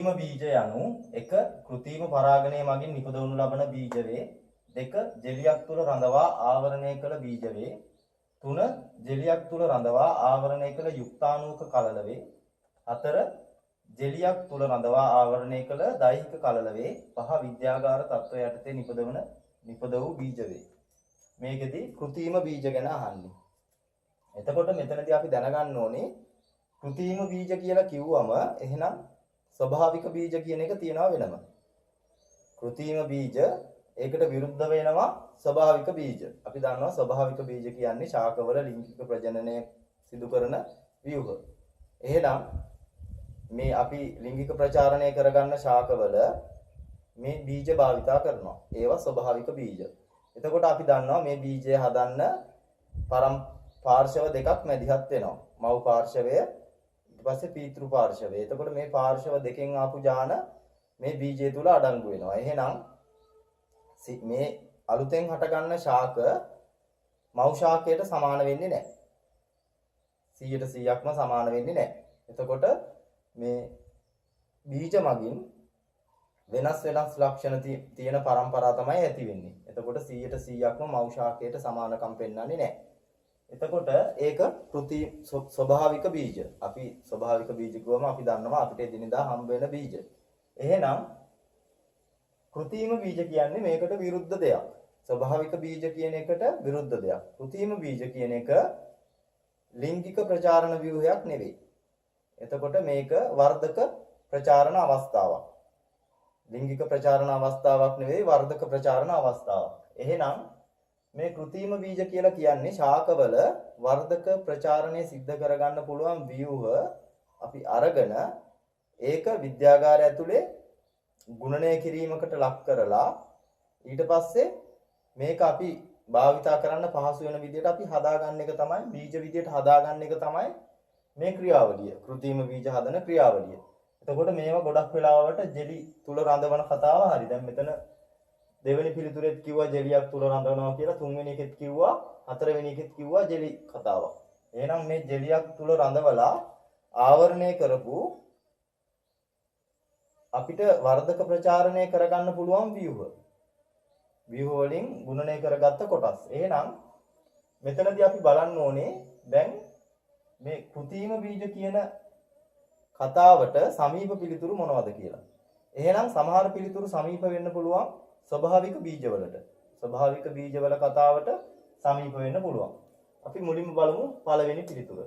කෘත්‍රිම බීජ යනු එක කෘත්‍රිම පරාගණය මගින් නිපදවනු ලබන බීජ වේ. දෙක ජෙලියක් තුල රඳවා ආවරණය කළ බීජ වේ. තුන ජෙලියක් තුල රඳවා ආවරණය කළ යුක්තාණුක කලල වේ. හතර ජෙලියක් තුල රඳවා ආවරණය කළ දෛහික කලල වේ. පහ විද්‍යාගාර තත්ත්වය යටතේ නිපද වූ බීජ වේ. මේකෙදි කෘත්‍රිම බීජ ගැන අහන්නේ. එතකොට මෙතනදී අපි දැනගන්න ඕනේ කෘත්‍රිම බීජ කියලා කිව්වම එහෙනම් ස්වභාවික බීජ කියන එක තියනවා වෙනම. කෘත්‍රිම බීජ ඒකට විරුද්ධ වෙනවා ස්වභාවික බීජ. අපි දන්නවා ස්වභාවික බීජ කියන්නේ ශාකවල ලිංගික ප්‍රජනනය සිදු කරන ව්‍යුහ. එහෙනම් මේ අපි ලිංගික ප්‍රචාරණය කරගන්න ශාකවල මේ බීජ භාවිතා කරනවා. ඒවා ස්වභාවික බීජ. එතකොට අපි දන්නවා මේ බීජය හදන්න පාර්ශව දෙකක් මැදිහත් වෙනවා. මව් පාර්ශවය ඊට පස්සේ පීතෘ පාර්ශවය. එතකොට මේ පාර්ශව දෙකෙන් ආපු ජාන මේ බීජය තුල අඩංගු වෙනවා. එහෙනම් මේ අලුතෙන් හටගන්න ශාක මව් ශාකයට සමාන වෙන්නේ නැහැ. 100%ක්ම සමාන වෙන්නේ නැහැ. එතකොට මේ බීජ මගින් වෙනස් ලක්ෂණ තියෙන પરම්පරාව තමයි ඇති වෙන්නේ. එතකොට 100%ක්ම මව් ශාකයට සමානකම් පෙන්වන්නේ නැහැ. එතකොට ඒක ස්වභාවික බීජ. අපි ස්වභාවික බීජ කිව්වම අපි දන්නවා අපිට එදිනෙදා හම්බ වෙන බීජ. එහෙනම් කෘත්‍රිම බීජ කියන්නේ මේකට විරුද්ධ දෙයක්. ස්වභාවික බීජ කියන එකට විරුද්ධ දෙයක්. කෘත්‍රිම බීජ කියන එක ලිංගික ප්‍රචාරණ ව්‍යුහයක් නෙවෙයි. එතකොට මේක වර්ධක ප්‍රචාරණ අවස්ථාවක්. ලිංගික ප්‍රචාරණ අවස්ථාවක් නෙවෙයි වර්ධක ප්‍රචාරණ අවස්ථාවක්. එහෙනම් මේ කෘත්‍රිම බීජ කියලා කියන්නේ ශාකවල වර්ධක ප්‍රචාරණය සිද්ධ කරගන්න පුළුවන් ව්‍යුහ අපි අරගෙන ඒක විද්‍යාගාරය ඇතුලේ ගුණනය කිරීමකට ලක් කරලා ඊට පස්සේ මේක අපි භාවිතා කරන්න පහසු වෙන විදිහට අපි හදාගන්න එක තමයි බීජ විදිහට හදාගන්න එක තමයි මේ ක්‍රියාවලිය. කෘත්‍රිම බීජ හදන ක්‍රියාවලිය. එතකොට මේවා ගොඩක් වෙලාවට ජෙලි තුල රඳවන කතාව හරි. දැන් මෙතන දෙවෙනි පිළිතුරෙත් කිව්වා ජෙලියක් තුල රඳවනවා කියලා, තුන්වෙනි එකෙත් කිව්වා, හතරවෙනි එකෙත් කිව්වා ජෙලි කතාවක්. එහෙනම් මේ ජෙලියක් තුල රඳවලා ආවරණය කරපු අපිට වර්ධක ප්‍රචාරණය කරගන්න පුළුවන් ව්‍යුහ වලින් ගුණනය කරගත්ත කොටස්. එහෙනම් මෙතනදී අපි බලන්න ඕනේ දැන් මේ කෘත්‍රිම බීජ කියන කතාවට සමීප පිළිතුරු මොනවද කියලා. එහෙනම් සමහර පිළිතුරු සමීප වෙන්න පුළුවන් ස්වභාවික බීජවලට. ස්වභාවික බීජවල කතාවට සමීප වෙන්න පුළුවන්. අපි මුලින්ම බලමු පළවෙනි පිළිතුර.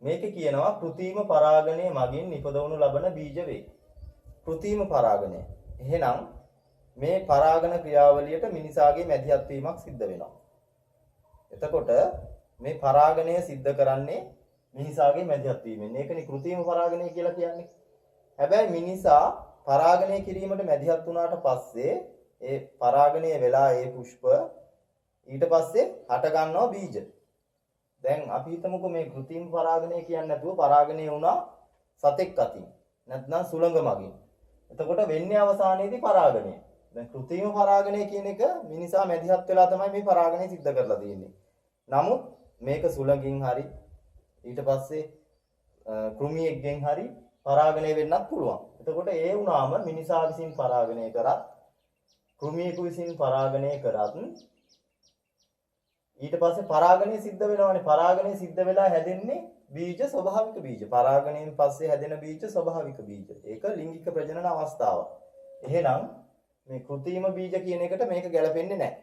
මේකේ කියනවා කෘත්‍රිම පරාගණය මගින් නිපදවනු ලබන බීජ වේ. කෘත්‍රිම පරාගණය. එහෙනම් මේ පරාගණ ක්‍රියාවලියට මිනිසාගේ මැදිහත් වීමක් සිද්ධ වෙනවා. එතකොට මේ පරාගණය සිද්ධ කරන්නේ මිනිසාගේ මැදිහත් වීමෙන්. ඒකනේ කෘත්‍රිම පරාගණය කියලා කියන්නේ. හැබැයි මිනිසා පරාගණය කිරීමට මැදිහත් වුණාට පස්සේ ඒ පරාගණය වෙලා ඒ පුෂ්ප ඊට පස්සේ හට ගන්නවා බීජ. දැන් අපි හිතමුකෝ මේ කෘත්‍රිම පරාගණය කියන්නේ නැතුව පරාගණය වුණා සතෙක් අතින්. නැත්නම් සුළඟ මගින්. එතකොට වෙන්නේ අවසානයේදී පරාගණය. දැන් කෘත්‍රිම පරාගණය කියන එක මිනිසා මැදිහත් වෙලා තමයි මේ පරාගණය සිද්ධ කරලා තියෙන්නේ. නමුත් මේක සුළඟින් හරි ඊට පස්සේ කෘමියෙක්ගෙන් හරි පරාගණය වෙන්නත් පුළුවන්. එතකොට ඒ වුණාම මිනිසා විසින් පරාගණය කරත් කෘමියෙකු විසින් පරාගණය කරත් ඊට පස්සේ පරාගණය සිද්ධ වෙනවනේ. පරාගණය සිද්ධ වෙලා හැදෙන්නේ බීජ ස්වභාවික බීජ. පරාගණයෙන් පස්සේ හැදෙන බීජ ස්වභාවික බීජ. ඒක ලිංගික ප්‍රජනන අවස්ථාව. එහෙනම් මේ කෘත්‍රිම බීජ කියන එකට මේක ගැලපෙන්නේ නැහැ.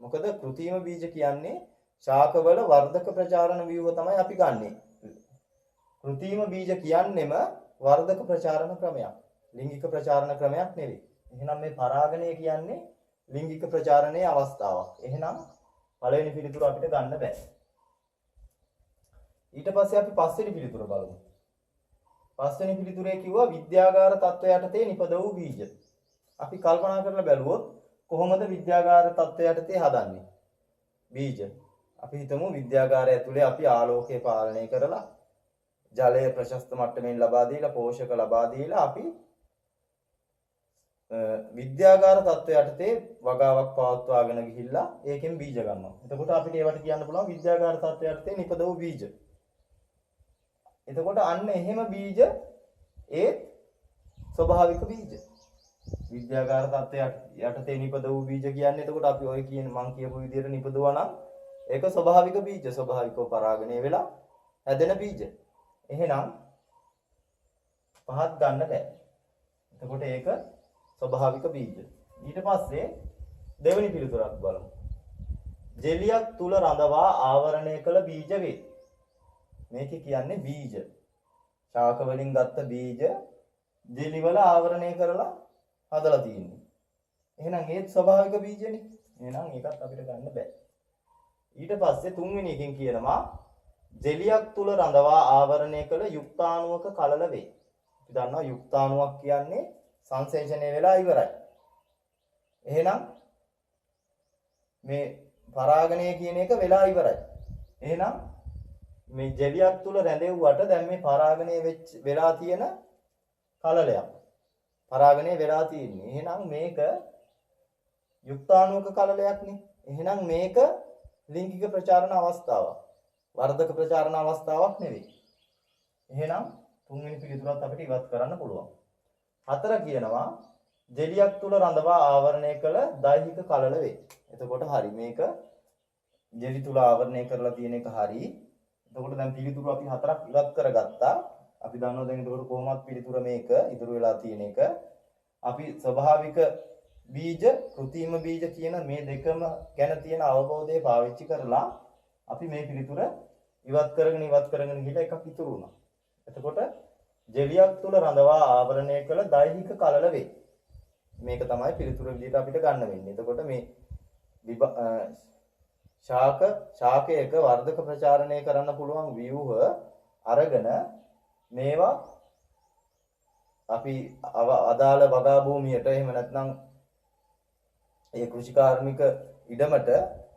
මොකද කෘත්‍රිම බීජ කියන්නේ ශාකවල වර්ධක ප්‍රචාරණ ව්‍යුහ තමයි අපි ගන්නෙ. කෘත්‍රිම බීජ කියන්නේම වර්ධක ප්‍රචාරණ ක්‍රමයක්. ලිංගික ප්‍රචාරණ ක්‍රමයක් නෙවෙයි. එහෙනම් මේ පරාගණය කියන්නේ ලිංගික ප්‍රචාරණයේ අවස්ථාවක්. එහෙනම් පළවෙනි පිළිතුර අපිට ගන්න බෑ. ඊට පස්සේ අපි පස්වෙනි පිළිතුර බලමු. පස්වෙනි පිළිතුරේ කිව්වා විද්‍යාගාර තත්ත්වය යටතේ නිපද වූ බීජ. අපි කල්පනා කරලා බැලුවොත් කොහොමද විද්‍යාගාර තත්ත්වය යටතේ හදන්නේ? බීජ. අපි හිතමු විද්‍යාගාරය ඇතුලේ අපි ආලෝකය පාලනය කරලා ජලය ප්‍රශස්ත මට්ටමින් ලබා දීලා පෝෂක ලබා දීලා අපි විද්‍යාගාර තත්ත්වය යටතේ වගාවක් පවත්වාගෙන ගිහිල්ලා ඒකෙන් බීජ ගන්නවා. එතකොට අපිට ඒවට කියන්න පුළුවන් විද්‍යාගාර තත්ත්වය යටතේ නිපද වූ බීජ. එතකොට අන්න එහෙම බීජ ඒ ස්වභාවික බීජ. විද්‍යාගාර තත්ත්වයට යටතේ නිපද වූ බීජ කියන්නේ එතකොට අපි ඔය කියන මං කියපු විදිහට නිපදුවා නම් ඒක ස්වභාවික බීජ. ස්වභාවිකව පරාගණය වෙලා හැදෙන බීජ. එහෙනම් පහත් ගන්න බෑ. එතකොට ඒක ස්වභාවික බීජ. ඊට පස්සේ දෙවෙනි පිළිතුරක් බලමු. ජෙලියක් තුල රඳවා ආවරණය කළ බීජ වේ. මේක කියන්නේ බීජ. ශාක වලින් ගත්ත බීජ ජෙලි වල ආවරණය කරලා හදලා තියෙන්නේ. එහෙනම් ඒත් ස්වභාවික බීජනේ. එහෙනම් ඒකත් අපිට ගන්න බෑ. ඊට පස්සේ තුන්වෙනි එකෙන් කියනවා ජෙලියක් තුල රඳවා ආවරණය කළ යුක්තාණුවක කලල වේ. අපි දන්නවා යුක්තාණුවක් කියන්නේ සංශ්ලේෂණය වෙලා ඉවරයි. එහෙනම් මේ පරාගණය කියන එක වෙලා ඉවරයි. එහෙනම් මේ ජෙලියක් තුල රැඳෙව්වට දැන් මේ පරාගණය වෙලා තියෙන කලලයක්. පරාගණය වෙලා තියෙන්නේ. එහෙනම් මේක යුක්තාණුක කලලයක්නේ. එහෙනම් මේක ලිංගික ප්‍රචාරණ අවස්ථාවක්. වර්ධක ප්‍රචාරණ අවස්ථාවක් නෙවෙයි. එහෙනම් තුන්වෙනි පිළිතුරත් අපිට ඉවත් කරන්න පුළුවන්. හතර කියනවා ජෙලියක් තුල රඳවා ආවරණය කළ දෛහික කලල වේ. එතකොට හරි මේක ජෙලි තුල ආවරණය කරලා තියෙන එක හරි. එතකොට දැන් පිළිතුරු අපි හතරක් ඉවත් කරගත්තා. අපි දන්නවා දැන් එතකොට කොහොමත් පිළිතුර මේක ඉතුරු වෙලා තියෙන එක. අපි ස්වභාවික බීජ, කෘත්‍රිම බීජ කියන මේ දෙකම ගැන තියෙන අවබෝධය පාවිච්චි කරලා අපි මේ පිළිතුර ඉවත් කරගෙන ගිහලා එකක් ඉතුරු වුණා. එතකොට ජෙලියක් තුල රඳවා ආවරණය කළ දෛහික කලල වේ. මේක තමයි පිළිතුර විදිහට අපිට ගන්න වෙන්නේ. එතකොට මේ ශාකයක වර්ධක ප්‍රචාරණය කරන්න පුළුවන් ව්‍යුහ අරගෙන මේවා අපි අදාළ වගා භූමියට එහෙම නැත්නම් ඒ කෘෂිකාර්මික ඉඩමට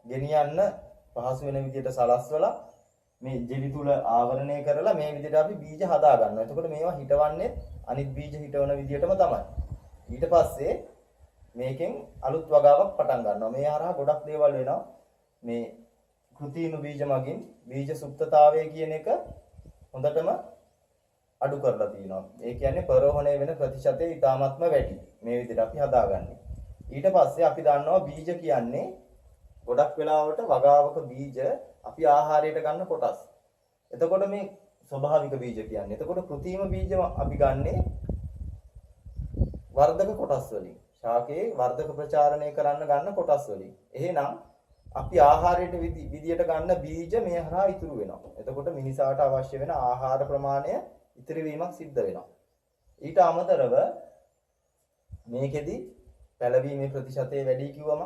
ගෙනියන්න පහසු වෙන විදිහට සලස්වලා මේ ජෙලි තුල ආවරණය කරලා මේ විදිහට අපි බීජ හදා ගන්නවා. එතකොට මේවා හිටවන්නේ අනිත් බීජ හිටවන විදිහටම තමයි. ඊට පස්සේ මේකෙන් අලුත් වගාවක් පටන් ගන්නවා. මේ හරහා ගොඩක් දේවල් වෙනවා. මේ කෘත්‍රිම බීජ මගින් බීජ සුප්තතාවය කියන එක හොඳටම අඩු කරලා තියෙනවා. ඒ කියන්නේ පරෝහණය වෙන ප්‍රතිශතය ඉතාමත්ම වැඩි. මේ විදිහට අපි හදාගන්නේ. ඊට පස්සේ අපි දන්නවා බීජ කියන්නේ ගොඩක් වෙලාවට වගාවක බීජ අපි ආහාරයට ගන්න කොටස්. එතකොට මේ ස්වභාවික බීජ කියන්නේ. එතකොට කෘත්‍රිම බීජ අපි ගන්නේ වර්ධක කොටස් වලින්. ශාකයේ වර්ධක ප්‍රචාරණය කරන්න ගන්න කොටස් වලින්. එහෙනම් අපි ආහාරයට විදියට ගන්න බීජ මේ හරහා ඉතුරු වෙනවා. එතකොට මිනිසාට අවශ්‍ය වෙන ආහාර ප්‍රමාණය ඉතිරි වීමක් සිද්ධ වෙනවා. ඊට අමතරව මේකෙදි පැලවීමේ ප්‍රතිශතය වැඩි කිව්වම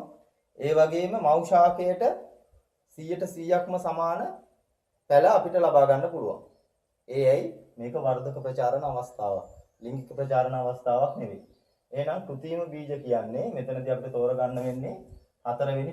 ඒ වගේම මව් ශාකයට 100%ක්ම සමාන පැල අපිට ලබා ගන්න පුළුවන්. ඒ ඇයි මේක වර්ධක ප්‍රචාරණ අවස්ථාවක්. ලිංගික ප්‍රචාරණ අවස්ථාවක් නෙවෙයි. එහෙනම් කෘත්‍රිම බීජ කියන්නේ මෙතනදී අපිට තෝරගන්න වෙන්නේ හතරවෙනි